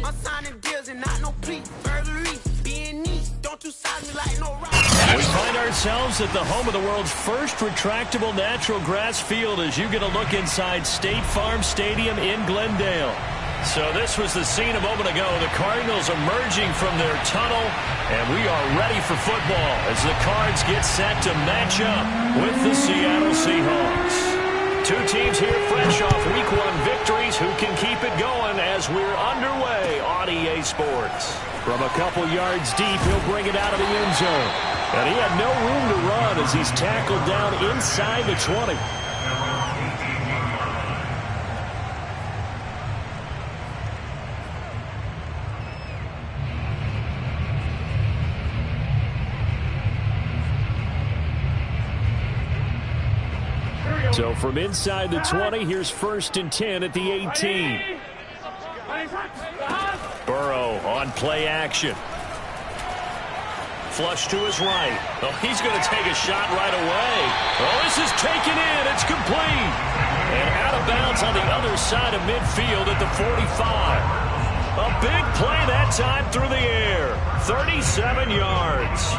I'm signing deals and not no plea. Burglary, being neat. Don't you size me like no rock. We find ourselves at the home of the world's first retractable natural grass field as you get a look inside State Farm Stadium in Glendale. So this was the scene a moment ago. The Cardinals emerging from their tunnel, and we are ready for football as the Cards get set to match up with the Seattle Seahawks. Two teams here fresh off Week 1 victories. Who can keep it going as we're underway on EA Sports? From a couple yards deep, he'll bring it out of the end zone. And he had no room to run as he's tackled down inside the 20. So from inside the 20, here's 1st and 10 at the 18. Burrow on play action. Flush to his right. Oh, he's going to take a shot right away. Oh, this is taken in. It's complete. And out of bounds on the other side of midfield at the 45. A big play that time through the air. 37 yards.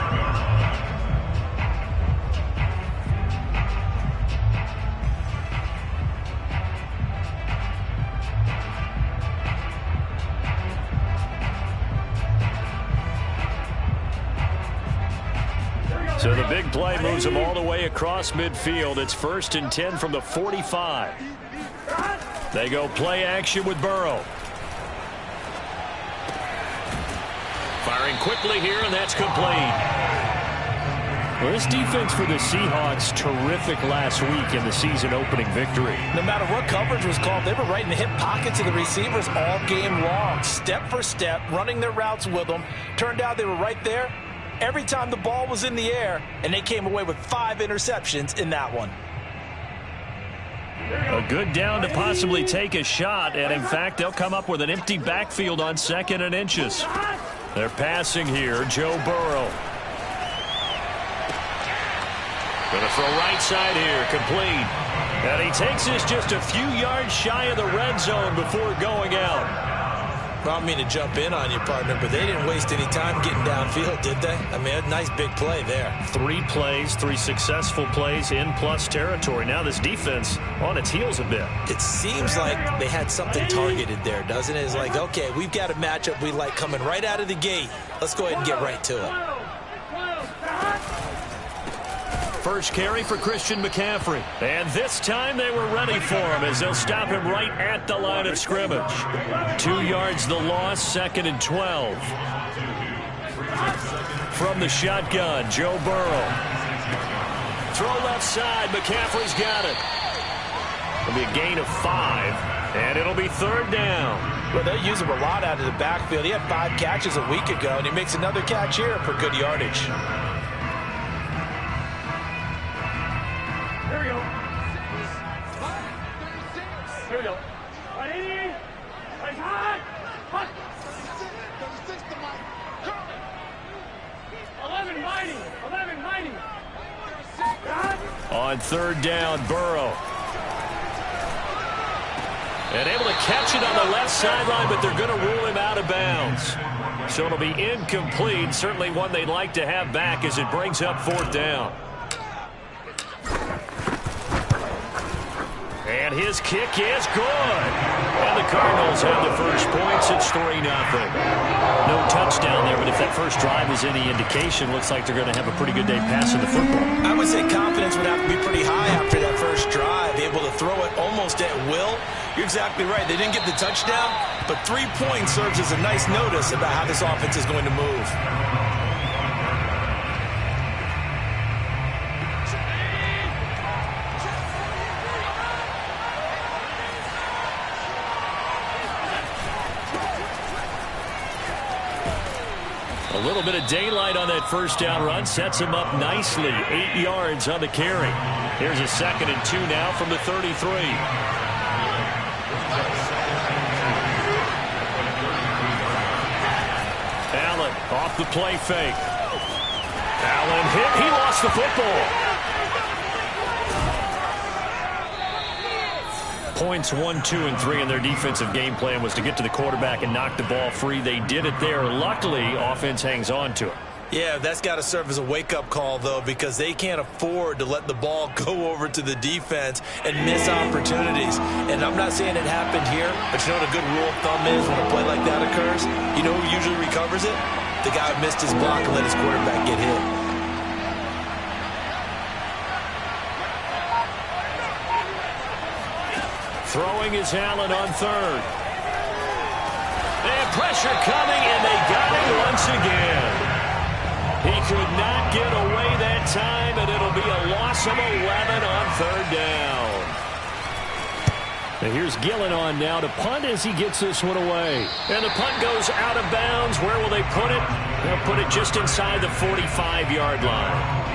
So the big play moves him all the way across midfield. It's 1st and 10 from the 45. They go play action with Burrow. Firing quickly here, and that's complete. Well, this defense for the Seahawks, terrific last week in the season opening victory. No matter what coverage was called, they were right in the hip pockets of the receivers all game long. Step for step, running their routes with them. Turned out they were right there every time the ball was in the air, and they came away with 5 interceptions in that one. A good down to possibly take a shot, and in fact, they'll come up with an empty backfield on 2nd and inches. They're passing here, Joe Burrow. Going to throw right side here, complete. And he takes this just a few yards shy of the red zone before going out. Well, I don't mean to jump in on you, partner, but they didn't waste any time getting downfield, did they? I mean, a nice big play there. 3 plays, 3 successful plays in plus territory. Now this defense on its heels a bit. It seems like they had something targeted there, doesn't it? It's like, okay, we've got a matchup we like coming right out of the gate. Let's go ahead and get right to it. First carry for Christian McCaffrey. And this time they were ready for him as they'll stop him right at the line of scrimmage. 2 yards the loss, 2nd and 12. From the shotgun, Joe Burrow. Throw left side, McCaffrey's got it. It'll be a gain of 5, and it'll be 3rd down. Well, they'll use him a lot out of the backfield. He had 5 catches a week ago, and he makes another catch here for good yardage. Here we go. 11-90. On 3rd down, Burrow. And able to catch it on the left sideline, but they're going to rule him out of bounds. So it'll be incomplete. Certainly one they'd like to have back as it brings up 4th down. And his kick is good. And the Cardinals have the first points. It's 3-0. No touchdown there, but if that first drive is any indication, looks like they're going to have a pretty good day passing the football. I would say confidence would have to be pretty high after that first drive, able to throw it almost at will. You're exactly right. They didn't get the touchdown, but 3 points serves as a nice notice about how this offense is going to move. A little bit of daylight on that first down run sets him up nicely. 8 yards on the carry. Here's a 2nd and 2 now from the 33. Allen off the play fake. Allen hit. He lost the football. Points 1, 2, and 3 in their defensive game plan was to get to the quarterback and knock the ball free. They did it there. Luckily, offense hangs on to it. Yeah, that's got to serve as a wake-up call, though, because they can't afford to let the ball go over to the defense and miss opportunities. And I'm not saying it happened here, but you know what a good rule of thumb is when a play like that occurs? You know who usually recovers it? The guy who missed his block and let his quarterback get hit. Throwing is Allen on third. And pressure coming, and they got it once again. He could not get away that time, and it'll be a loss of 11 on third down. And here's Gillen on now to punt as he gets this one away. And the punt goes out of bounds. Where will they put it? They'll put it just inside the 45-yard line.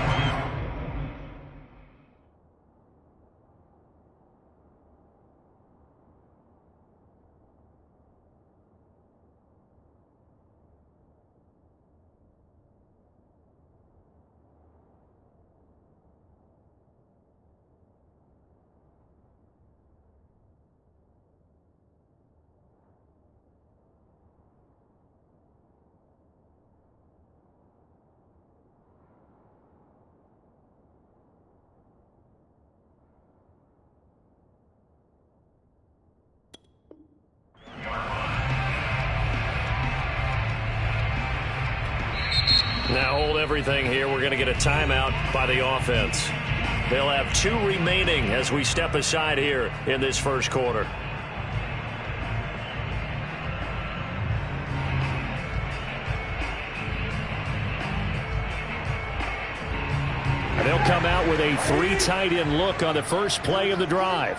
Now hold everything here. We're going to get a timeout by the offense. They'll have 2 remaining as we step aside here in this first quarter. And they'll come out with a 3 tight end look on the first play of the drive.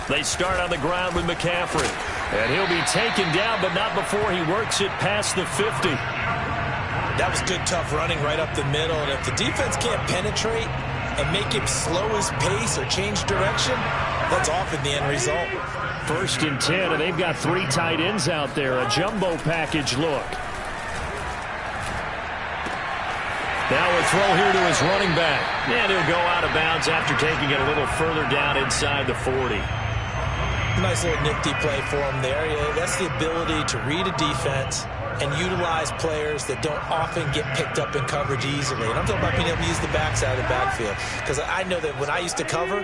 They start on the ground with McCaffrey. And he'll be taken down, but not before he works it past the 50. That was good, tough running right up the middle. And if the defense can't penetrate and make him slow his pace or change direction, that's often the end result. 1st and 10, and they've got 3 tight ends out there. A jumbo package look. Now a throw here to his running back. And he'll go out of bounds after taking it a little further down inside the 40. Nice little nifty play for him there. Yeah, that's the ability to read a defense and utilize players that don't often get picked up in coverage easily. And I'm talking about being able to use the backside of the backfield. Because I know that when I used to cover,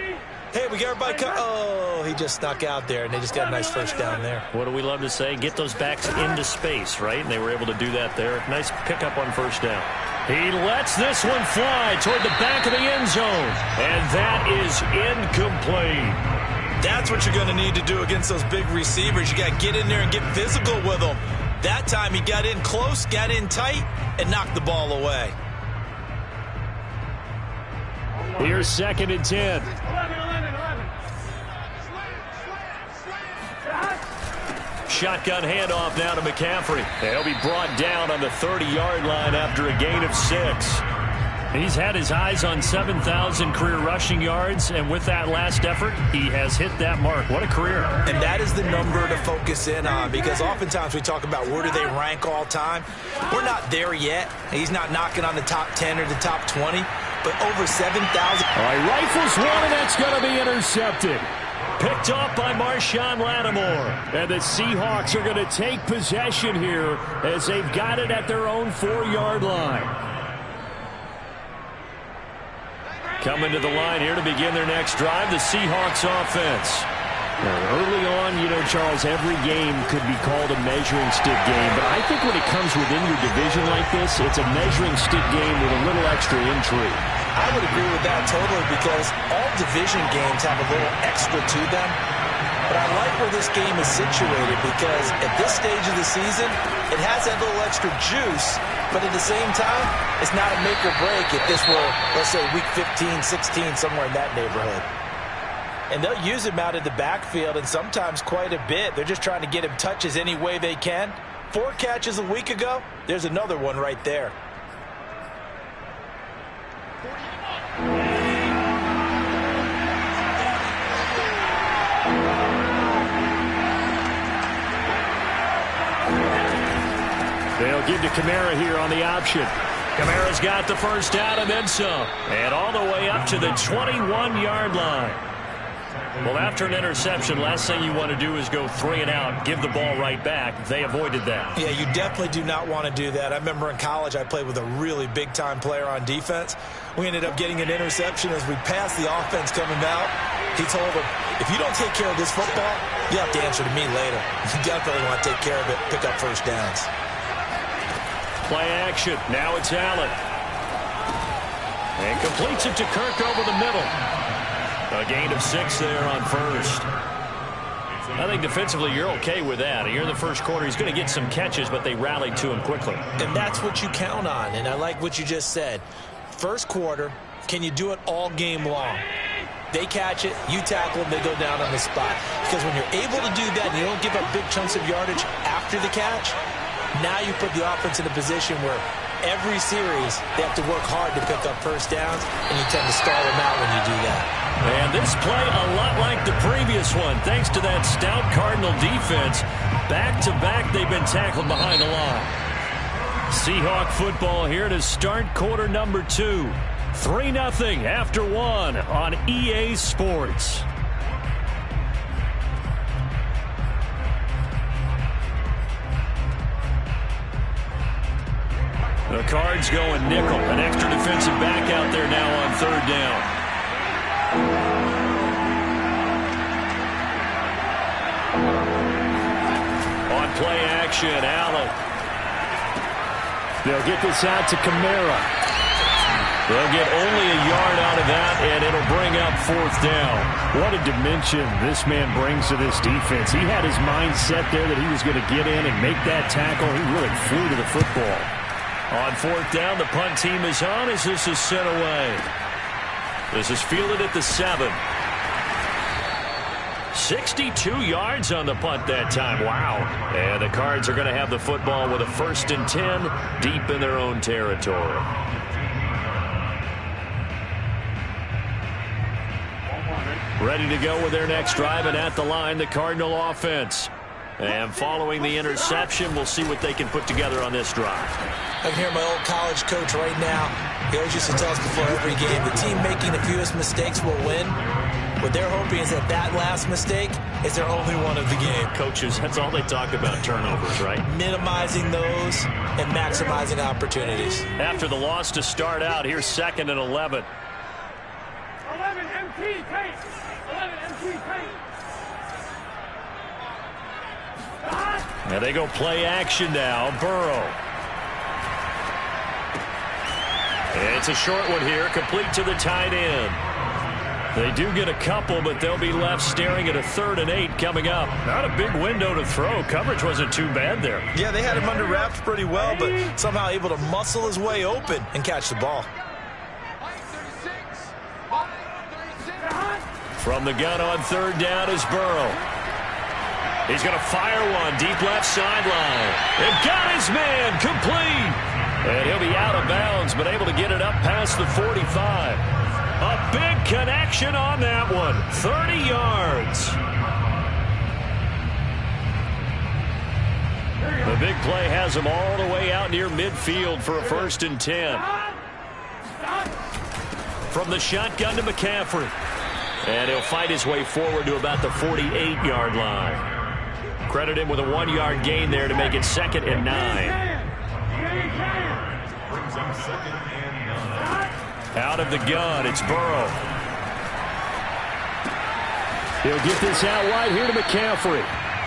hey, we got everybody oh, he just snuck out there, and they just got a nice first down there. What do we love to say? Get those backs into space, right? And they were able to do that there. Nice pickup on first down. He lets this one fly toward the back of the end zone. And that is incomplete. That's what you're going to need to do against those big receivers. You got to get in there and get physical with them. That time he got in close, got in tight, and knocked the ball away. Here's 2nd and 10. Shotgun handoff now to McCaffrey. He'll be brought down on the 30-yard line after a gain of 6. He's had his eyes on 7,000 career rushing yards, and with that last effort, he has hit that mark. What a career. And that is the number to focus in on, because oftentimes we talk about where do they rank all time. We're not there yet. He's not knocking on the top 10 or the top 20, but over 7,000. All right, rifles one, and that's going to be intercepted. Picked off by Marshawn Lattimore. And the Seahawks are going to take possession here as they've got it at their own 4-yard line. Coming to the line here to begin their next drive, the Seahawks offense. Now, early on, you know, Charles, every game could be called a measuring stick game. But I think when it comes within your division like this, it's a measuring stick game with a little extra intrigue. I would agree with that totally, because all division games have a little extra to them. But I like where this game is situated, because at this stage of the season, it has that little extra juice. But at the same time, it's not a make or break if this were, let's say, week 15, 16, somewhere in that neighborhood. And they'll use him out of the backfield, and sometimes quite a bit. They're just trying to get him touches any way they can. 4 catches a week ago, there's another one right there. They'll give to Kamara here on the option. Kamara's got the first down and then some. And all the way up to the 21-yard line. Well, after an interception, last thing you want to do is go 3 and out, give the ball right back. They avoided that. Yeah, you definitely do not want to do that. I remember in college I played with a really big-time player on defense. We ended up getting an interception as we passed the offense coming out. He told him, if you don't take care of this football, you have to answer to me later. You definitely want to take care of it, pick up first downs. Play action. Now it's Allen. And completes it to Kirk over the middle. A gain of 6 there on first. I think defensively you're okay with that. Here in the first quarter, he's going to get some catches, but they rallied to him quickly. And that's what you count on, and I like what you just said. First quarter, can you do it all game long? They catch it, you tackle them, they go down on the spot. Because when you're able to do that and you don't give up big chunks of yardage after the catch, now you put the offense in a position where every series they have to work hard to pick up first downs, and you tend to stall them out when you do that. And this play a lot like the previous one. Thanks to that stout Cardinal defense, back-to-back they've been tackled behind the line. Seahawk football here to start quarter number 2. 3-0 after 1 on EA Sports. The Cards going nickel. An extra defensive back out there now on 3rd down. On play action, Allen. They'll get this out to Kamara. They'll get only a yard out of that, and it'll bring up 4th down. What a dimension this man brings to this defense. He had his mind set there that he was going to get in and make that tackle. He really flew to the football. On 4th down, the punt team is on as this is sent away. This is fielded at the 7. 62 yards on the punt that time. Wow. And the Cards are going to have the football with a 1st and 10 deep in their own territory. Ready to go with their next drive, and at the line, the Cardinal offense. And following the interception, we'll see what they can put together on this drive. I can hear my old college coach right now. He always used to tell us before every game, the team making the fewest mistakes will win. What they're hoping is that that last mistake is their only one of the game. Coaches, that's all they talk about, turnovers, right? Minimizing those and maximizing opportunities. After the loss to start out, here's 2nd and 11. 11 MT pace. 11 MT pace. And they go play action now. Burrow. It's a short one here, complete to the tight end. They do get a couple, but they'll be left staring at a 3rd and 8 coming up. Not a big window to throw. Coverage wasn't too bad there. Yeah, they had him under wraps pretty well, but somehow able to muscle his way open and catch the ball. From the gun on 3rd down is Burrow. He's going to fire one deep left sideline. And got his man complete. And he'll be out of bounds, but able to get it up past the 45. A big connection on that one. 30 yards. The big play has him all the way out near midfield for a 1st and 10. From the shotgun to McCaffrey. And he'll fight his way forward to about the 48-yard line. Credit him with a 1-yard gain there to make it 2nd and 9. Out of the gun, it's Burrow. He'll get this out wide here to McCaffrey.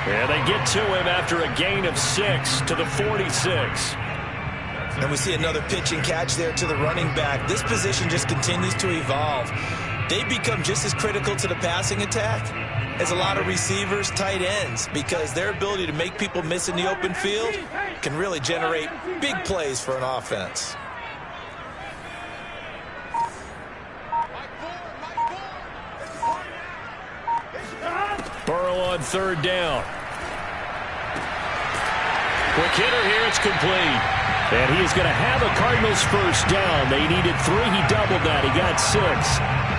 And they get to him after a gain of 6 to the 46. And we see another pitch and catch there to the running back. This position just continues to evolve. They become just as critical to the passing attack as a lot of receivers, tight ends, because their ability to make people miss in the open field can really generate big plays for an offense. Burrow on 3rd down. Quick hitter here, it's complete. And he is going to have a Cardinals first down. They needed 3, he doubled that, he got 6.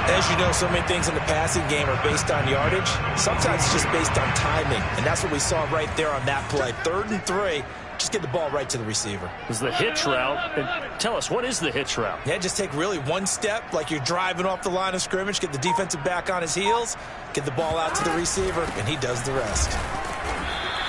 As you know, so many things in the passing game are based on yardage. Sometimes it's just based on timing, and that's what we saw right there on that play. 3rd and 3, just get the ball right to the receiver. It was the hitch route. And tell us, what is the hitch route? Yeah, just take really one step like you're driving off the line of scrimmage, get the defensive back on his heels, get the ball out to the receiver, and he does the rest.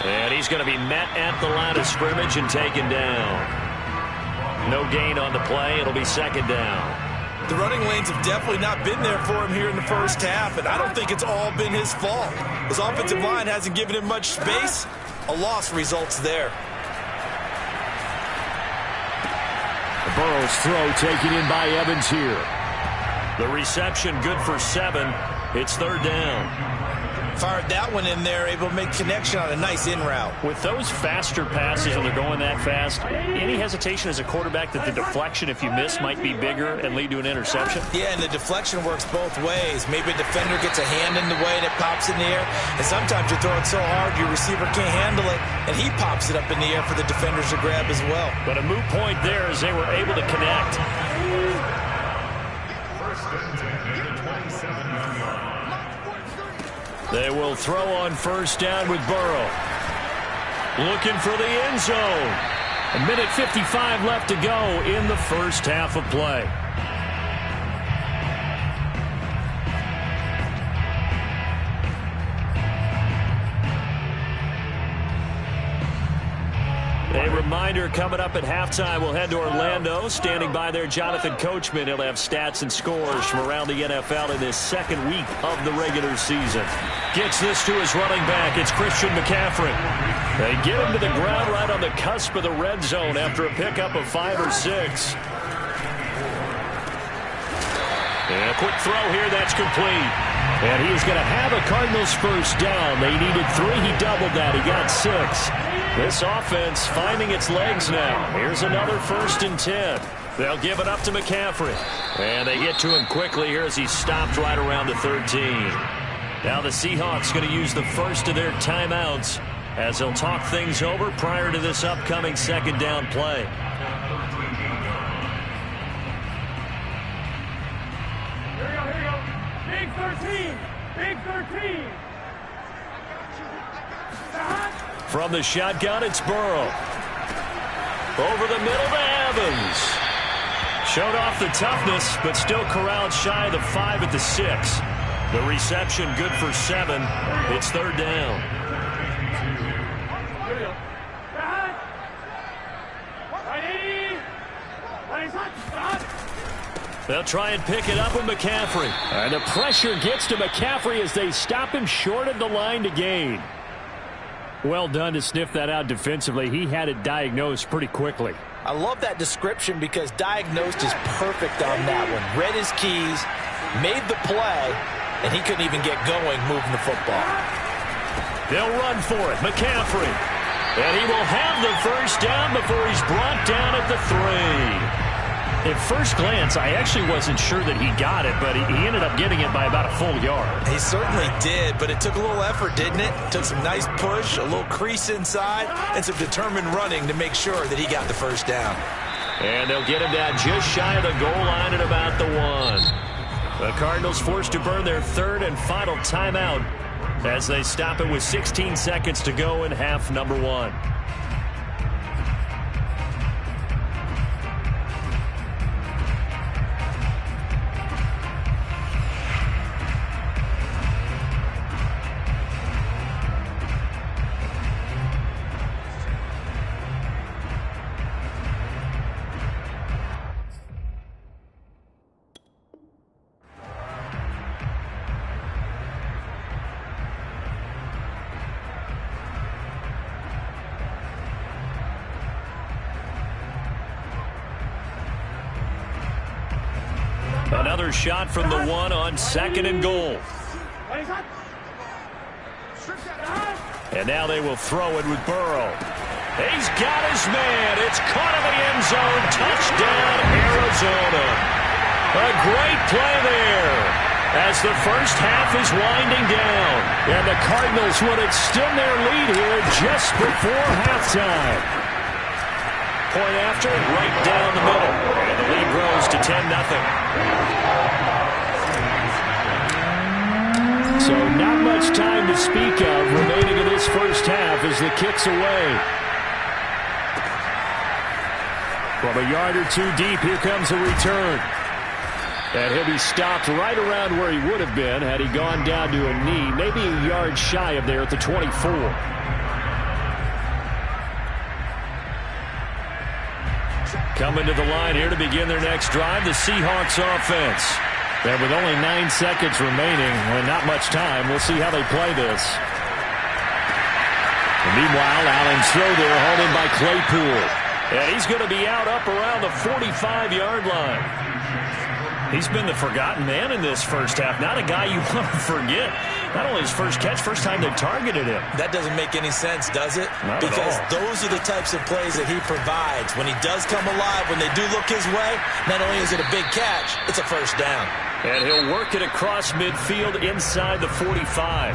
And he's going to be met at the line of scrimmage and taken down. No gain on the play. It'll be second down. The running lanes have definitely not been there for him here in the first half, and I don't think it's all been his fault. His offensive line hasn't given him much space. A loss results there. The Burrow's throw taken in by Evans here. The reception good for 7. It's third down. Fired that one in there, able to make connection on a nice in route. With those faster passes when they're going that fast, any hesitation as a quarterback that the deflection, if you miss, might be bigger and lead to an interception? Yeah, and the deflection works both ways. Maybe a defender gets a hand in the way and it pops in the air. And sometimes you're throwing so hard your receiver can't handle it, and he pops it up in the air for the defenders to grab as well. But a moot point there as they were able to connect. They will throw on first down with Burrow. Looking for the end zone. 1:55 left to go in the first half of play. A reminder coming up at halftime, we'll head to Orlando. Standing by there, Jonathan Coachman. He'll have stats and scores from around the NFL in this second week of the regular season. Gets this to his running back. It's Christian McCaffrey. They get him to the ground right on the cusp of the red zone after a pickup of 5 or 6. And a quick throw here, that's complete. And he's going to have a Cardinals first down. They needed 3. He doubled that. He got 6. This offense finding its legs now. Here's another 1st and 10. They'll give it up to McCaffrey. And they get to him quickly here as he stopped right around the 13. Now the Seahawks going to use the first of their timeouts as they'll talk things over prior to this upcoming second down play. Here we go. Big 13. Big 13. From the shotgun, it's Burrow. Over the middle to Evans. Showed off the toughness, but still corralled shy of the 5 at the 6. The reception good for 7. It's third down. They'll try and pick it up with McCaffrey. And the pressure gets to McCaffrey as they stop him short of the line to gain. Well done to sniff that out defensively. He had it diagnosed pretty quickly. I love that description because diagnosed is perfect on that one. Read his keys, made the play, and he couldn't even get going moving the football. They'll run for it. McCaffrey. And he will have the first down before he's brought down at the 3. At first glance, I actually wasn't sure that he got it, but he ended up getting it by about a full yard. He certainly did, but it took a little effort, didn't it? Took some nice push, a little crease inside, and some determined running to make sure that he got the first down. And they'll get him down just shy of the goal line at about the 1. The Cardinals forced to burn their third and final timeout as they stop it with 16 seconds to go in half number 1. Another shot from the 1 on 2nd and goal. And now they will throw it with Burrow. He's got his man. It's caught in the end zone. Touchdown, Arizona. A great play there as the first half is winding down. And the Cardinals would extend their lead here just before halftime. Point after, right down the middle. And the lead grows to 10-0. So not much time to speak of remaining in this first half as the kick's away. From a yard or two deep, here comes a return. And he'll be stopped right around where he would have been had he gone down to a knee, maybe a yard shy of there at the 24. Coming to the line here to begin their next drive, the Seahawks offense. And with only 9 seconds remaining and not much time, we'll see how they play this. And meanwhile, Allen's throw there hauled in by Claypool. And he's going to be out up around the 45-yard line. He's been the forgotten man in this first half. Not a guy you want to forget. Not only his first catch, first time they targeted him. That doesn't make any sense, does it? Not because at all. those are the types of plays that he provides. When he does come alive, when they do look his way, not only is it a big catch, it's a first down. And he'll work it across midfield inside the 45.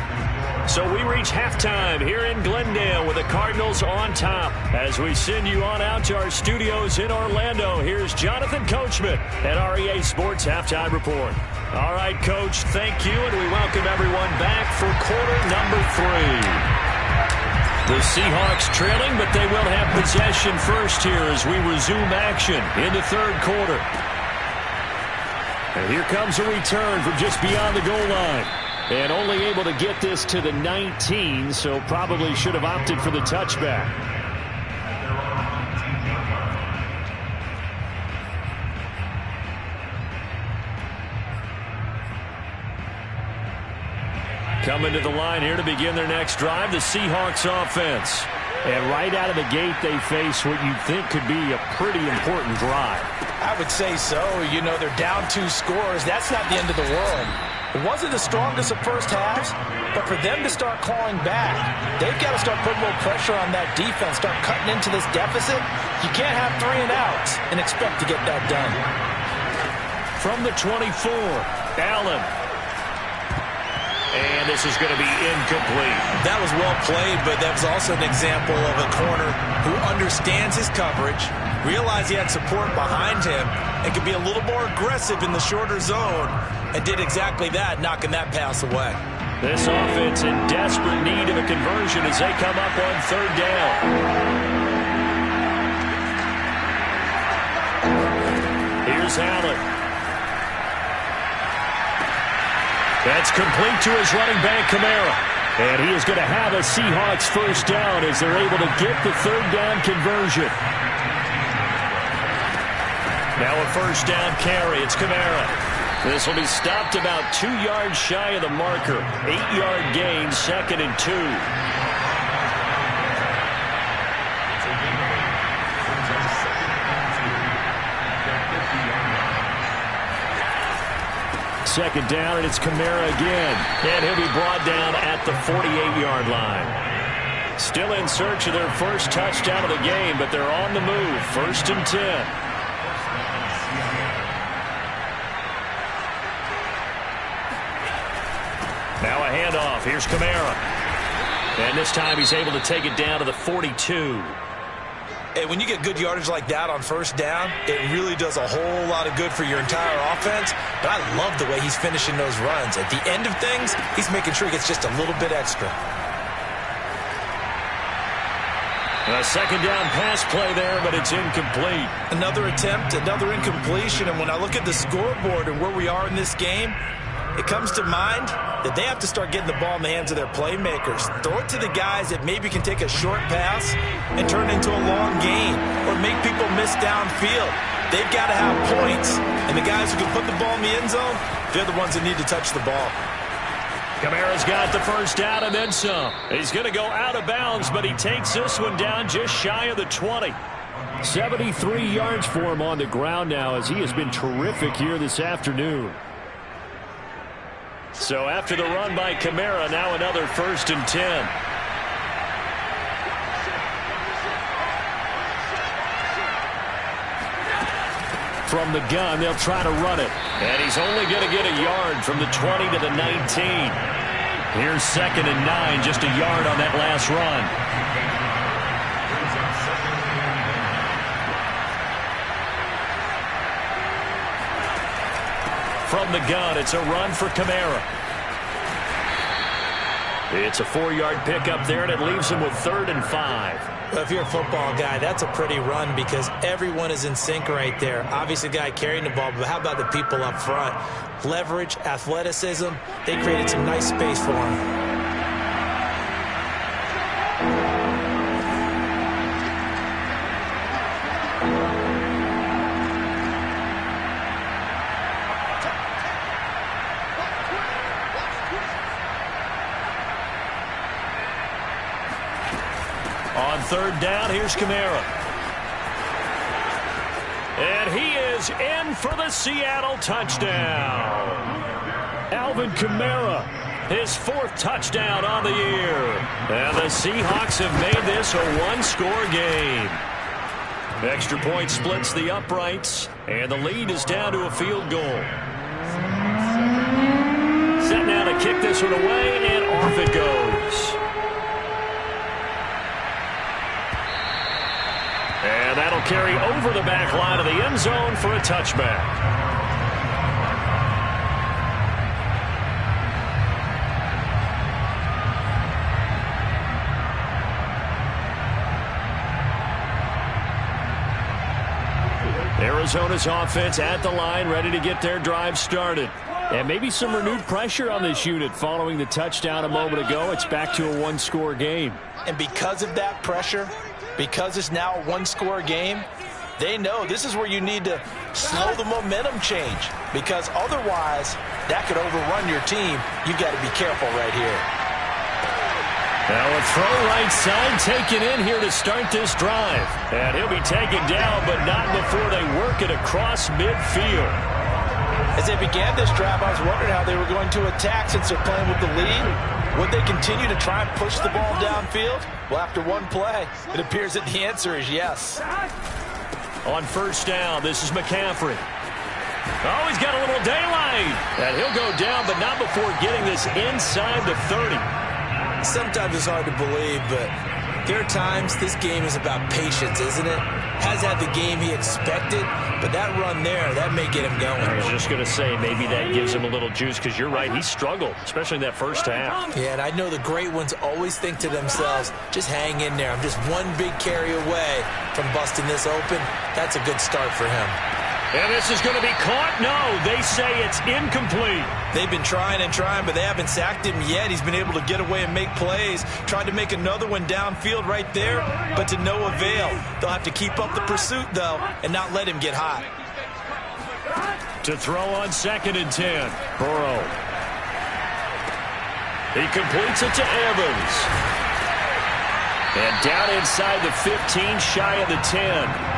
So we reach halftime here in Glendale with the Cardinals on top. As we send you on out to our studios in Orlando, here's Jonathan Coachman at REA Sports Halftime Report. All right, Coach, thank you, and we welcome everyone back for quarter number 3. The Seahawks trailing, but they will have possession first here as we resume action in the third quarter. And here comes a return from just beyond the goal line. And only able to get this to the 19, so probably should have opted for the touchback. Coming to the line here to begin their next drive, the Seahawks offense. And right out of the gate, they face what you'd think could be a pretty important drive. I would say so. You know, they're down 2 scores. That's not the end of the world. It wasn't the strongest of first halves, but for them to start clawing back, they've got to start putting a little pressure on that defense, start cutting into this deficit. You can't have 3 and outs and expect to get that done. From the 24, Allen. And this is going to be incomplete. That was well played, but that was also an example of a corner who understands his coverage, realized he had support behind him, and could be a little more aggressive in the shorter zone, and did exactly that, knocking that pass away. This offense in desperate need of a conversion as they come up on third down. Here's Allen. That's complete to his running back, Kamara. And he is going to have a Seahawks first down as they're able to get the third down conversion. Now a first down carry. It's Kamara. This will be stopped about 2 yards shy of the marker. 8-yard gain, 2nd and 2. Second down, and it's Kamara again. And he'll be brought down at the 48-yard line. Still in search of their first touchdown of the game, but they're on the move. 1st and 10. Now a handoff. Here's Kamara. And this time he's able to take it down to the 42. Hey, when you get good yardage like that on first down, it really does a whole lot of good for your entire offense. But I love the way he's finishing those runs. At the end of things, he's making sure he gets just a little bit extra. A second down pass play there, but it's incomplete. Another attempt, another incompletion. And when I look at the scoreboard and where we are in this game, it comes to mind that they have to start getting the ball in the hands of their playmakers. Throw it to the guys that maybe can take a short pass and turn it into a long gain or make people miss downfield. They've got to have points. And the guys who can put the ball in the end zone, they're the ones that need to touch the ball. Kamara's got the first down and then some. He's going to go out of bounds, but he takes this one down just shy of the 20. 73 yards for him on the ground now as he has been terrific here this afternoon. So after the run by Kamara, now another 1st and 10. From the gun, they'll try to run it. And he's only going to get a yard from the 20 to the 19. Here's 2nd and 9, just a yard on that last run. From the gun, it's a run for Kamara. It's a 4-yard pickup there, and it leaves him with 3rd and 5. Well, if you're a football guy, that's a pretty run because everyone is in sync right there. Obviously, the guy carrying the ball, but how about the people up front? Leverage, athleticism, they created some nice space for him. On 3rd down, here's Kamara. And he is in for the Seattle touchdown. Alvin Kamara, his 4th touchdown on the year. And the Seahawks have made this a 1-score game. Extra point splits the uprights, and the lead is down to a field goal. Set now to kick this one away, and off it goes. And that'll carry over the back line of the end zone for a touchback. Arizona's offense at the line, ready to get their drive started. And maybe some renewed pressure on this unit following the touchdown a moment ago. It's back to a 1-score game. And because of that pressure, because it's now a 1-score game, they know this is where you need to slow the momentum change, because otherwise that could overrun your team. You've got to be careful right here. Now a throw right side taken in here to start this drive. And he'll be taken down, but not before they work it across midfield. As they began this drive, I was wondering how they were going to attack since they're playing with the lead. Would they continue to try and push the ball downfield? Well, after one play, it appears that the answer is yes. On 1st down, this is McCaffrey. Oh, he's got a little daylight. And he'll go down, but not before getting this inside the 30. Sometimes it's hard to believe, but there are times this game is about patience, isn't it? Has had the game he expected, but that run there, that may get him going. I was just going to say, maybe that gives him a little juice, because you're right, he struggled, especially in that first half. Yeah, and I know the great ones always think to themselves, just hang in there. I'm just one big carry away from busting this open. That's a good start for him. And this is going to be caught? No, they say it's incomplete. They've been trying and trying, but they haven't sacked him yet. He's been able to get away and make plays. Tried to make another one downfield right there, but to no avail. They'll have to keep up the pursuit, though, and not let him get hot. To throw on 2nd and 10. Burrow. He completes it to Evans. And down inside the 15, shy of the 10.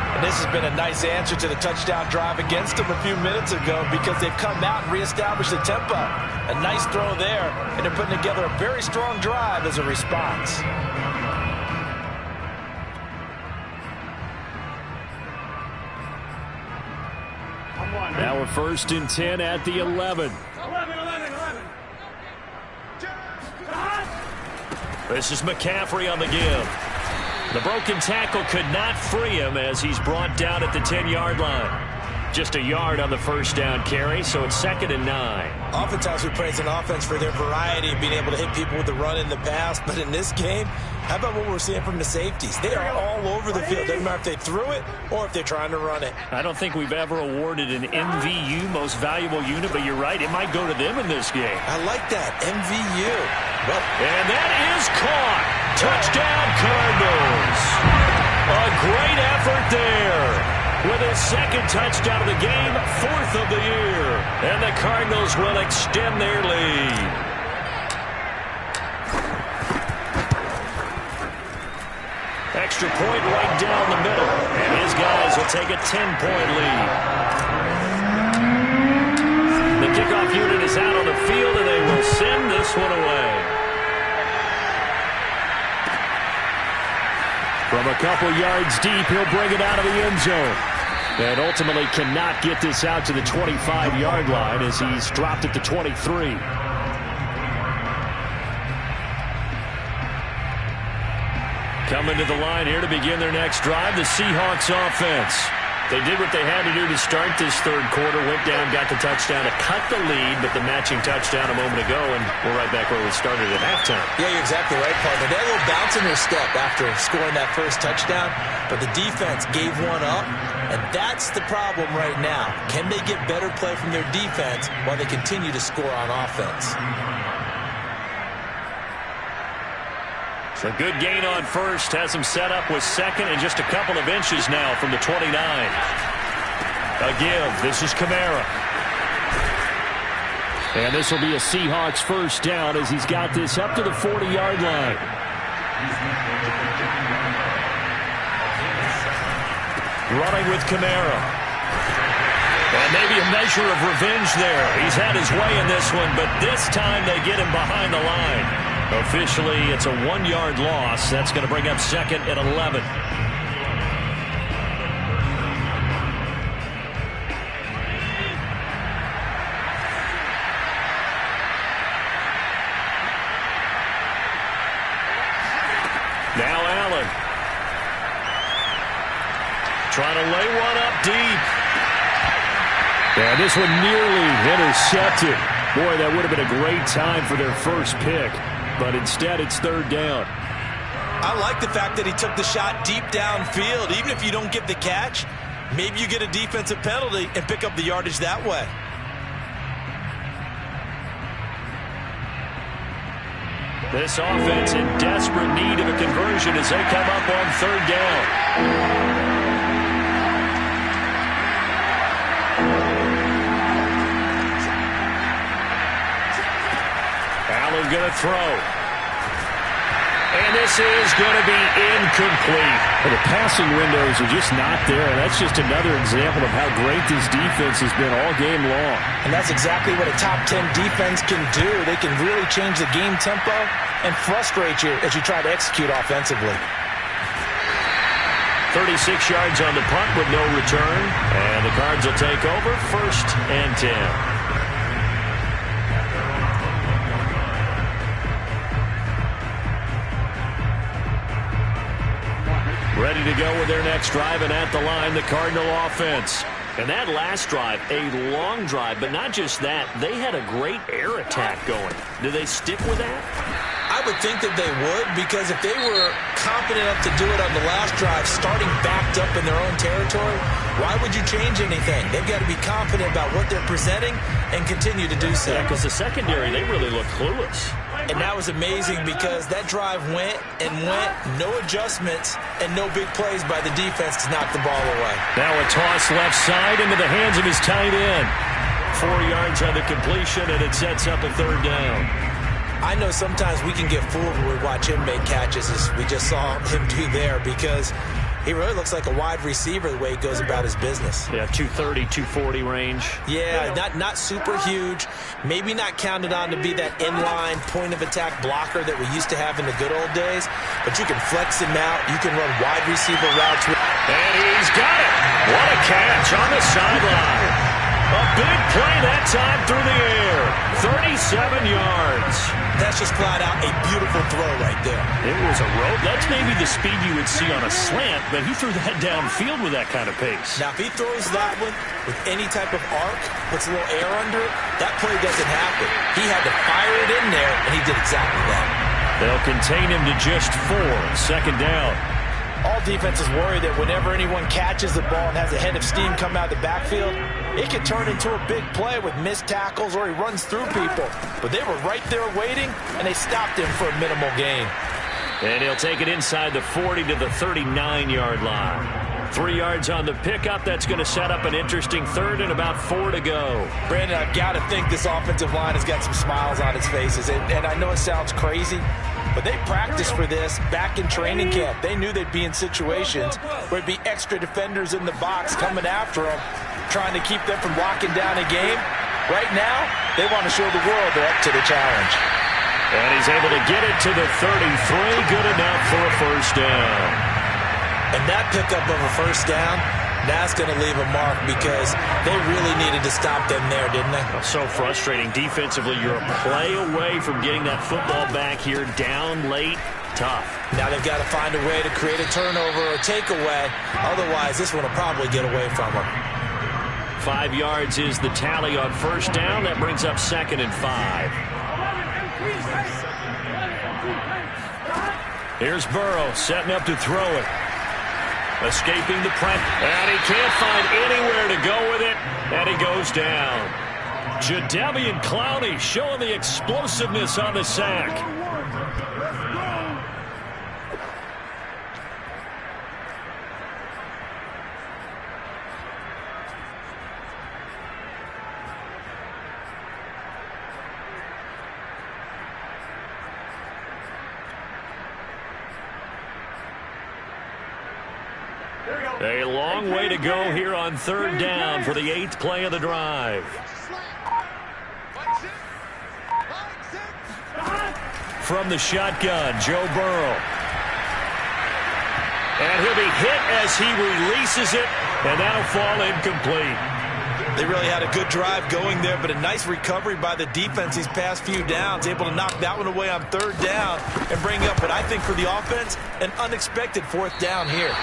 And this has been a nice answer to the touchdown drive against them a few minutes ago, because they've come out and reestablished the tempo. A nice throw there, and they're putting together a very strong drive as a response. Now a 1st and 10 at the 11. 11. This is McCaffrey on the give. The broken tackle could not free him as he's brought down at the 10-yard line. Just a yard on the 1st down carry, so it's 2nd and 9. Oftentimes we praise an offense for their variety of being able to hit people with the run in the pass, but in this game, how about what we're seeing from the safeties? They are all over the field. Doesn't matter if they threw it or if they're trying to run it. I don't think we've ever awarded an MVU, most valuable unit, but you're right, it might go to them in this game. I like that, MVU. Well, and that is caught. Touchdown, Cardinals. A great effort there. With his 2nd touchdown of the game, 4th of the year. And the Cardinals will extend their lead. Extra point right down the middle. And his guys will take a 10-point lead. The kickoff unit is out on the field, and they will send this one away. From a couple yards deep, he'll bring it out of the end zone. And ultimately cannot get this out to the 25-yard line as he's dropped at the 23. Coming to the line here to begin their next drive, the Seahawks offense. They did what they had to do to start this third quarter, went down, got the touchdown to cut the lead, but the matching touchdown a moment ago, and we're right back where we started at halftime. Yeah, you're exactly right, partner. They had a little bounce in their step after scoring that first touchdown, but the defense gave one up, and that's the problem right now. Can they get better play from their defense while they continue to score on offense? A good gain on first, has him set up with second and just a couple of inches now from the 29. A give, this is Kamara. And this will be a Seahawks first down as he's got this up to the 40-yard line. Running with Kamara. And maybe a measure of revenge there. He's had his way in this one, but this time they get him behind the line. Officially, it's a 1-yard loss. That's going to bring up second and 11. Now Allen. Trying to lay one up deep. Yeah, this one nearly intercepted. Boy, that would have been a great time for their first pick. But instead, it's third down. I like the fact that he took the shot deep downfield. Even if you don't get the catch, maybe you get a defensive penalty and pick up the yardage that way. This offense in desperate need of a conversion as they come up on third down. Allen going to throw. And this is going to be incomplete. Well, the passing windows are just not there. That's just another example of how great this defense has been all game long. And that's exactly what a top 10 defense can do. They can really change the game tempo and frustrate you as you try to execute offensively. 36 yards on the punt with no return. And the Cards will take over first and 10. Ready to go with their next drive, and at the line, the Cardinal offense. And that last drive, a long drive, but not just that. They had a great air attack going. Do they stick with that? I would think that they would, because if they were confident enough to do it on the last drive, starting backed up in their own territory, why would you change anything? They've got to be confident about what they're presenting and continue to do so. Yeah, because the secondary, they really look clueless. And that was amazing because that drive went and went, no adjustments, and no big plays by the defense to knock the ball away. Now a toss left side into the hands of his tight end. 4 yards on the completion, and it sets up a third down. I know sometimes we can get fooled when we watch him make catches, as we just saw him do there, because he really looks like a wide receiver the way he goes about his business. Yeah, 230, 240 range. Yeah, not super huge. Maybe not counted on to be that inline point-of-attack blocker that we used to have in the good old days, but you can flex him out. You can run wide receiver routes. And he's got it. What a catch on the sideline. A big play that time through the air. 37 yards. That's just flat out a beautiful throw right there. It was a rope. That's maybe the speed you would see on a slant, but he threw that downfield with that kind of pace. Now, if he throws that one with any type of arc, puts a little air under it, that play doesn't happen. He had to fire it in there, and he did exactly that. They'll contain him to just 4. Second down. All defenses worry that whenever anyone catches the ball and has a head of steam come out of the backfield, it could turn into a big play with missed tackles or he runs through people. But they were right there waiting, and they stopped him for a minimal gain. And he'll take it inside the 40 to the 39-yard line. 3 yards on the pickup. That's going to set up an interesting third and about 4 to go. Brandon, I've got to think this offensive line has got some smiles on its faces. And I know it sounds crazy, but they practiced for this back in training camp. They knew they'd be in situations where there'd be extra defenders in the box coming after them, trying to keep them from locking down a game. Right now, they want to show the world they're up to the challenge. And he's able to get it to the 33. Good enough for a first down. And that pickup of a first down, that's going to leave a mark because they really needed to stop them there, didn't they? So frustrating. Defensively, you're a play away from getting that football back here down late. Tough. Now they've got to find a way to create a turnover or takeaway. Otherwise, this one will probably get away from them. 5 yards is the tally on first down. That brings up 2nd and 5. Here's Burrow setting up to throw it. Escaping the press. And he can't find anywhere to go with it. And he goes down. Jadeveon Clowney showing the explosiveness on the sack. A long way to go here on 3rd down for the 8th play of the drive. From the shotgun, Joe Burrow. And he'll be hit as he releases it, and that'll fall incomplete. They really had a good drive going there, but a nice recovery by the defense these past few downs, able to knock that one away on 3rd down and bring up what I think for the offense, an unexpected 4th down here.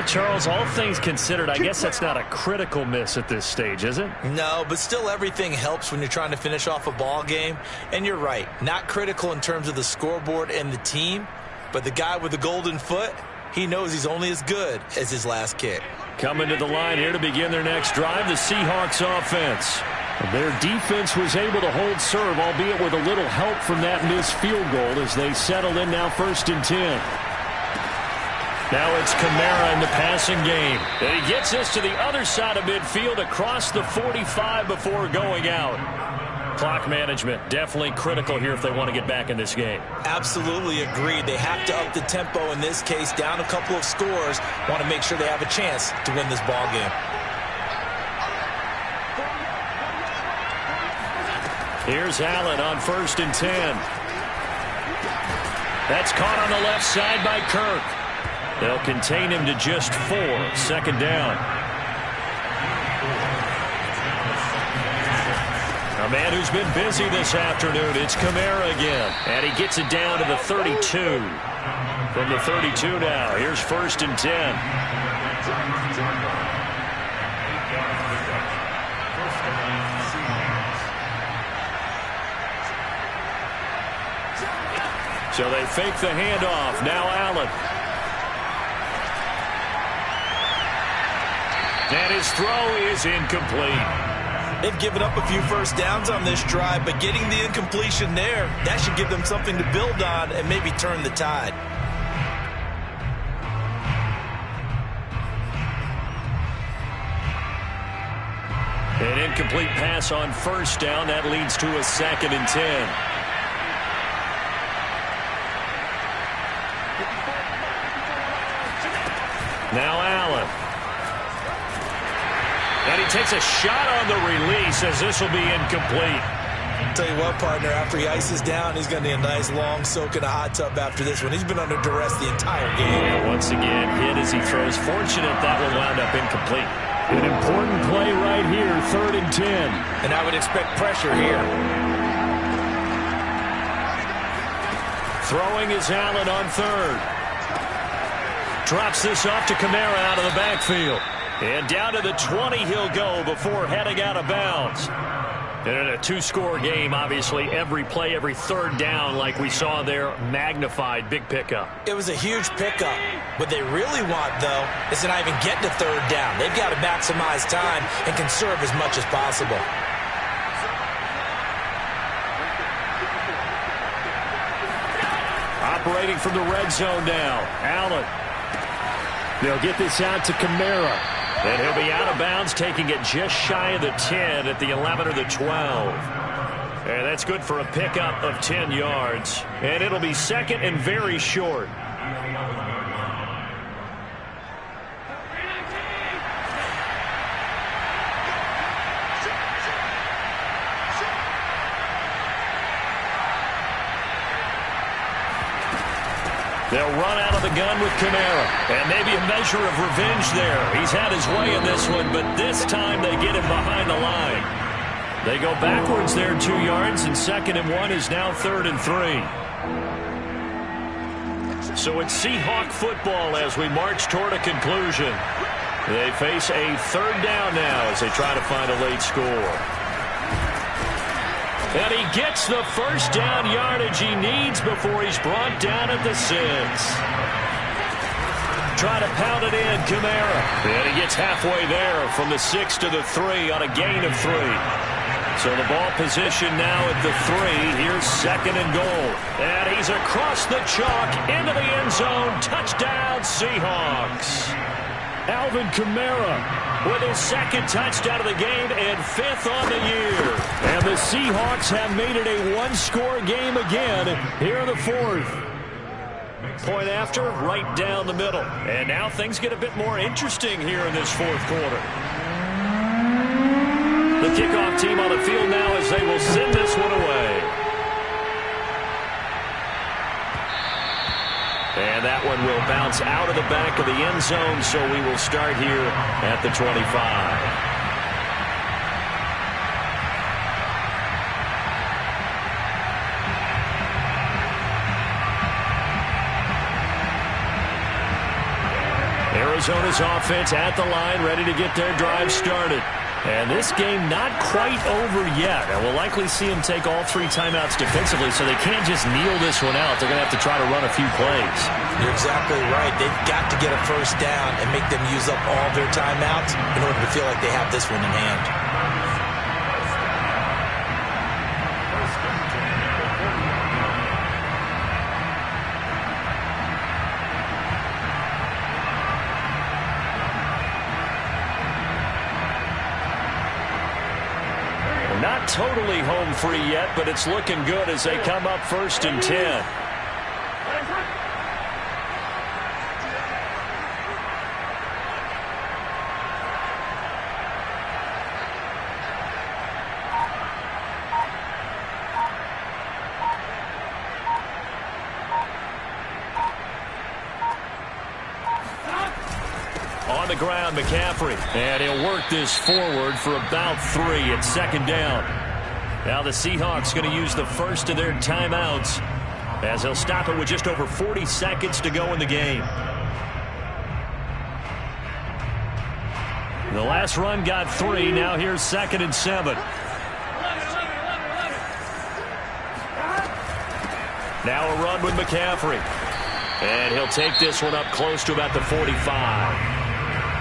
Charles, all things considered, I guess that's not a critical miss at this stage, is it? No, but still everything helps when you're trying to finish off a ball game. And you're right, not critical in terms of the scoreboard and the team, but the guy with the golden foot, he knows he's only as good as his last kick. Coming to the line here to begin their next drive, the Seahawks offense. Their defense was able to hold serve, albeit with a little help from that missed field goal as they settle in now 1st and 10. Now it's Kamara in the passing game. And he gets this to the other side of midfield across the 45 before going out. Clock management definitely critical here if they want to get back in this game. Absolutely agreed. They have to up the tempo in this case, down a couple of scores. Want to make sure they have a chance to win this ball game. Here's Allen on 1st and 10. That's caught on the left side by Kirk. They'll contain him to just 4. 2nd down. A man who's been busy this afternoon, it's Kamara again. And he gets it down to the 32. From the 32 now, here's 1st and 10. So they fake the handoff. Now Allen. And his throw is incomplete. They've given up a few first downs on this drive, but getting the incompletion there, that should give them something to build on and maybe turn the tide. An incomplete pass on 1st down. That leads to a 2nd and 10. Now Allen. And he takes a shot on the release as this will be incomplete. Tell you what, partner, after he ices down, he's going to need a nice long soak in a hot tub after this one. He's been under duress the entire game. And once again, hit as he throws. Fortunate that will wound up incomplete. An important play right here, 3rd and 10. And I would expect pressure here. Throwing is Allen on 3rd. Drops this off to Kamara out of the backfield. And down to the 20 he'll go before heading out of bounds. And in a 2-score game, obviously, every play, every 3rd down, like we saw there, magnified. Big pickup. It was a huge pickup. What they really want, though, is to not even get to 3rd down. They've got to maximize time and conserve as much as possible. Operating from the red zone now. Allen. They'll get this out to Kamara. And he'll be out of bounds, taking it just shy of the 10 at the 11 or the 12. And that's good for a pickup of 10 yards. And it'll be 2nd and very short. They'll run out of the gun with Kamara. And maybe a measure of revenge there. He's had his way in this one, but this time they get him behind the line. They go backwards there 2 yards, and 2nd and 1 is now 3rd and 3. So it's Seahawk football as we march toward a conclusion. They face a third down now as they try to find a late score. And he gets the first down yardage he needs before he's brought down at the 6. Try to pound it in, Kamara. And he gets halfway there from the 6 to the 3 on a gain of 3. So the ball position now at the 3. Here's 2nd and goal. And he's across the chalk into the end zone. Touchdown, Seahawks. Alvin Kamara with his 2nd touchdown of the game and 5th on the year. And the Seahawks have made it a one-score game again here in the 4th. Point after, right down the middle. And now things get a bit more interesting here in this 4th quarter. The kickoff team on the field now as they will send this one away. And that one will bounce out of the back of the end zone, so we will start here at the 25. Arizona's offense at the line, ready to get their drive started. And this game not quite over yet. And we'll likely see them take all 3 timeouts defensively, so they can't just kneel this one out. They're going to have to try to run a few plays. You're exactly right. They've got to get a first down and make them use up all their timeouts in order to feel like they have this one in hand. Not totally home free yet, but it's looking good as they come up 1st and 10. On the ground, McCaffrey. And he'll work this forward for about 3 at 2nd down. Now the Seahawks going to use the first of their timeouts as they'll stop it with just over 40 seconds to go in the game. The last run got 3. Now here's 2nd and 7. Now a run with McCaffrey. And he'll take this one up close to about the 45.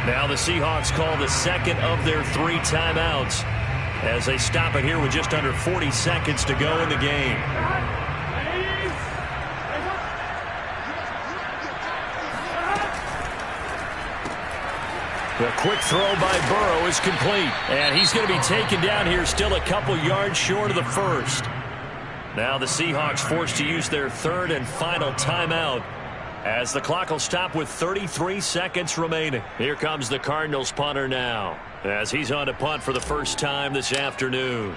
Now the Seahawks call the 2nd of their 3 timeouts as they stop it here with just under 40 seconds to go in the game. The quick throw by Burrow is complete. And he's going to be taken down here still a couple yards short of the 1st. Now the Seahawks forced to use their 3rd and final timeout as the clock will stop with 33 seconds remaining. Here comes the Cardinals punter now as he's on to punt for the first time this afternoon.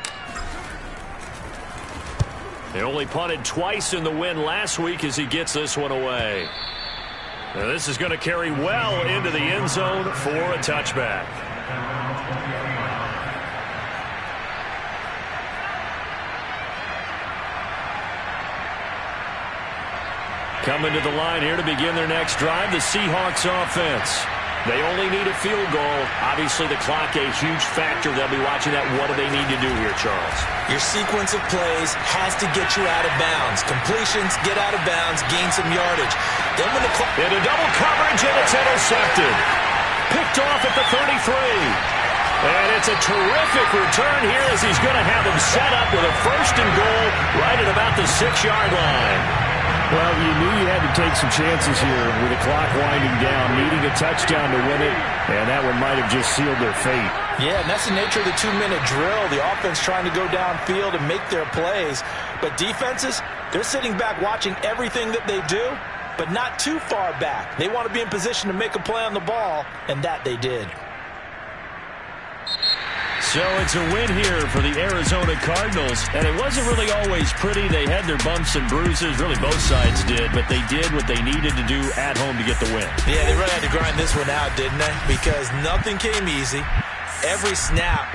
They only punted twice in the win last week as he gets this one away. Now this is going to carry well into the end zone for a touchback. Coming to the line here to begin their next drive, the Seahawks offense. They only need a field goal. Obviously, the clock a huge factor. They'll be watching that. What do they need to do here, Charles? Your sequence of plays has to get you out of bounds. Completions, get out of bounds, gain some yardage. Then when the clock... Into double coverage, and it's intercepted. Picked off at the 33. And it's a terrific return here as he's going to have him set up with a 1st and goal right at about the 6-yard line. Well, you knew you had to take some chances here with the clock winding down, needing a touchdown to win it, and that one might have just sealed their fate. Yeah, and that's the nature of the 2-minute drill. The offense trying to go downfield and make their plays. But defenses, they're sitting back watching everything that they do, but not too far back. They want to be in position to make a play on the ball, and that they did. So it's a win here for the Arizona Cardinals, and it wasn't really always pretty. They had their bumps and bruises, really both sides did, but they did what they needed to do at home to get the win. Yeah, they really had to grind this one out, didn't they? Because nothing came easy. Every snap